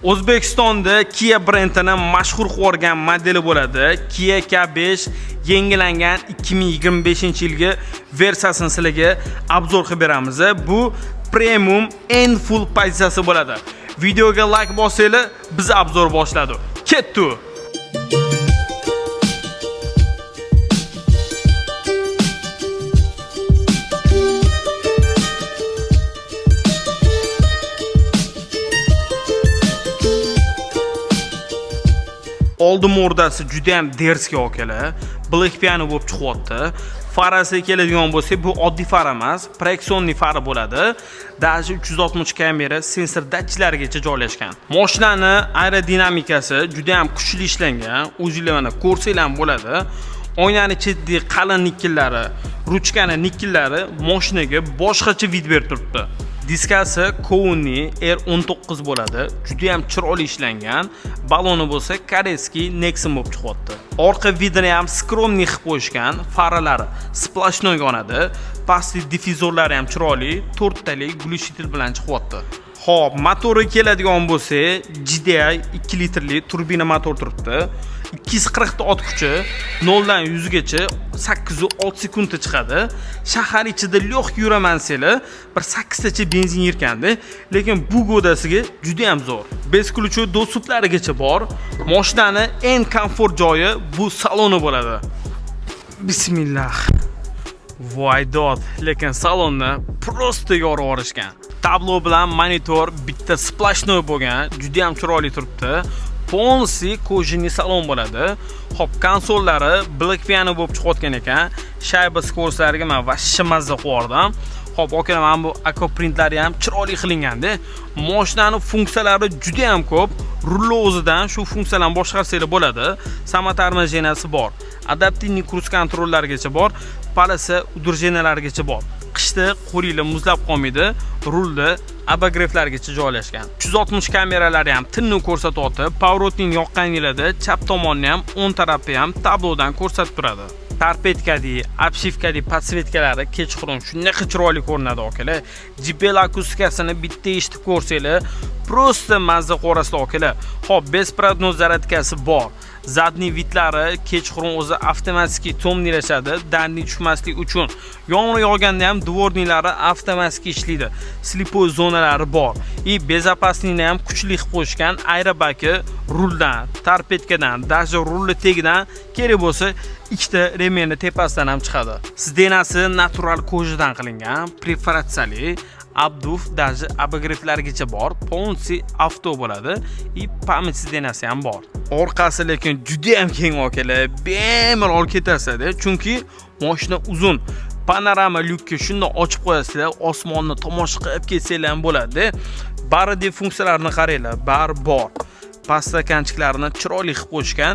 O'zbekistonda Kia brendining mashhur qilgan modeli bo'ladi. Kia K5 yangilangan 2025-yilgi versiyasini sizlarga obzor qilib beramiz. Bu premium en full pozitsiyasi bo'ladi. Videoga like bosinglar, biz obzor boshladi. Ketdi. Oldin mordasi juda ham derski okalar. Black piano bo'lib chiqyapti. Farasi keladigan bo'lsa, bu oddiy far emas, proyeksionniy far bo'ladi. Даже 360 kamera sensor datchiklarigacha joylashgan. Mashinani aerodinamikasi juda ham kuchli ishlangan. O'zingizlar mana ko'rsanglar bo'ladi. Oynani chetidagi qalin nikkellari, ruchkani nikkellari mashinaga boshqacha vid berib turibdi. Diskasi Kowni R19 bo'ladi. Juda ham chiroyli ishlangan. Baloni bo'lsa koreyskiy Nexon bo'lib chiqyapti. Orqa vidini ham skromniy qilib qo'yishgan. Faralari splashnoy yonadi. Pastli difuzorlari ham chiroyli. 4 talik glushитель bilan chiqyapti. Xo'p, motori keladigan bo'lsa, GDI 2 litrli turbina motor turibdi. 240 ot kuchi 0 dan 100 gacha 8-6 sekundda chiqadi. Shahar ichida lo'q yuramansizlar, bir 8 tacha benzin yerkandi, lekin bu godasiga juda ham zo'r. 5 ключи do'stliklarigacha bor. Mashinani eng komfort joyi bu saloni bo'ladi. Bismillah. Voy dod, lekin salonni prosta yorib yuborishgan. Tablo bilan monitor bitta splashnoy bo'lgan, juda ham chiroyli turibdi. Полностью кожаный salon bo'ladi. Xo'p, konsollari Black piano bo'lib chiqayotgan ekan. Shayba skorslarga men vashshi mazza qo'yardim. Xo'p, okalar, mana bu akoprintlar ham chiroyli qilinganda. Mashinaning funksiyalari juda ham ko'p. Rulni o'zidan shu funksiyalarni boshqarsanglar bo'ladi. Samotarmajenasi bor. Adaptivniy kruz kontrollargacha bor. Palasa udurjenalarigacha bor. Qishda qo'linglar muzlab qolmaydi. Rulda abagreftlargacha joylashgan. 360 kameralari ham tinni ko'rsatyapti. Pavorotning yoqqaninglarda chap tomonni ham, o'ng tarafni ham tablodan ko'rsatib turadi. Tarpetkadagi, obshivkadagi podsvetkalari kechqurun shunday chiroyli ko'rinadi okalar. JBL akustikasini bitta eshitib ko'rsanglar, prosta mazza qo'rasizlar okalar. Xo'p, besprodnoz zaradkasi bor. Zadniy vidlari kechqurun o'zi avtomatik tomnilashadi, darni tushmaslik uchun. Yomg'ir yog'ganda ham dvorniylari avtomatik ishlaydi. Slipoy zonalari bor. Bezopaslikni ham kuchli qilib qo'yishgan. Aerobagi ruldan, tarpetkadan, даже rulli tegidan kerak bo'lsa, ikkita remenni tepasidan ham chiqadi. Sidenasi natural ko'jadan qilingan, preferatsiyali. Abduf даже abagreftlargacha bor. Полностью avto bo'ladi. Pamit sidenasi ham bor. Orqasi lekin juda ham keng okalar. Bemalol ketasizlar, chunki mashina uzun. Panorama lyukni shunda ochib qo'yasizlar, osmonni tomosha qilib ketsanglar ham bo'ladi. Baridagi funksiyalarni qaranglar, bari bor. Pastakanchiklarini chiroyli qilib qo'yishgan.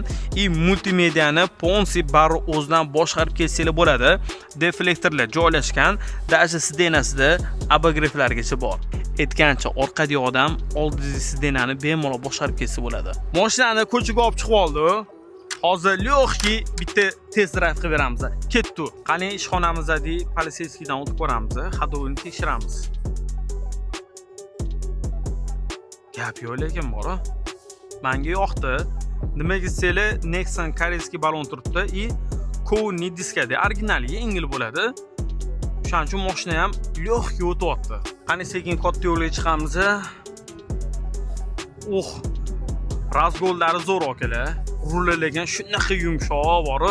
Multimediani polностью bari o'zidan boshqarib ketsanglar bo'ladi. Deflektorlar joylashgan. Даже sidenasida abagreflargacha bor. Aytgancha orqadagi odam oldidagi sidenani bemalol boshqarib ketsa bo'ladi. Mashinani ko'chaga olib chiqib oldi. Hozir lo'qki bitta test drive qilib beramiz. Ketdi. Qani ishxonamizdagi politsiyskidan o'tib ko'ramiz, hadovini tekshiramiz. Gap yo'q lekin bor. Menga yoqdi. Nimaga desanglar, Nexon koreyskiy balon turibdi. Kowni diskada originali yengil bo'ladi. Shuning uchun mashina ham lo'qga o'tyapti. Qani sekin katta yo'lga chiqamiz. Razgollari zo'r okalar. Rullagan shunaqa yumshoq bor.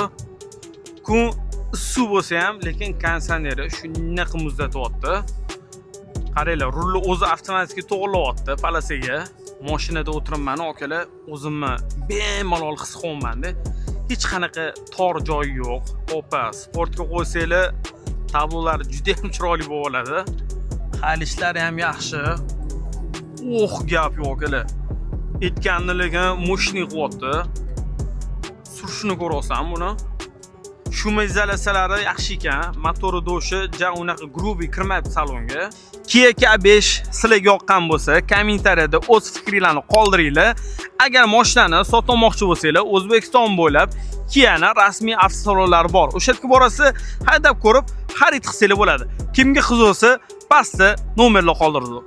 Kun issiq bo'lsa ham, lekin konditsioneri shunaqa muzlatyapti. Qaranglar, rulni o'zi avtomatik to'g'rilayapti palasaga. Mashinada o'tiribman okalar, o'zimni bemalol his qilyapman-da. Hech qanaqa tor joyi yo'q. Opa, sportga qo'ysanglar, tablolari juda ham chiroyli bo'ladi. Halishlari ham yaxshi. Gap yo'q okalar. Aytganimda lekin mashina qilyapti. Surishini ko'rasan buni. Shuma izolyatsiyalari yaxshi ekan. Motori do'shi ja unaqa grubiy kirmaydi salonga. Kia K5 sizlarga yoqqan bo'lsa, kommentariyada o'z fikringizni qoldiringlar. Agar mashinani sotmoqchi bo'lsanglar, O'zbekiston bo'ylab Kia'ning rasmiy avtosalonlari bor. O'sha yerga borasiz, haydab ko'rib, xarid qilsanglar bo'ladi. Kimga qiziq bo'lsa, pastda nomerlar qoldirdik.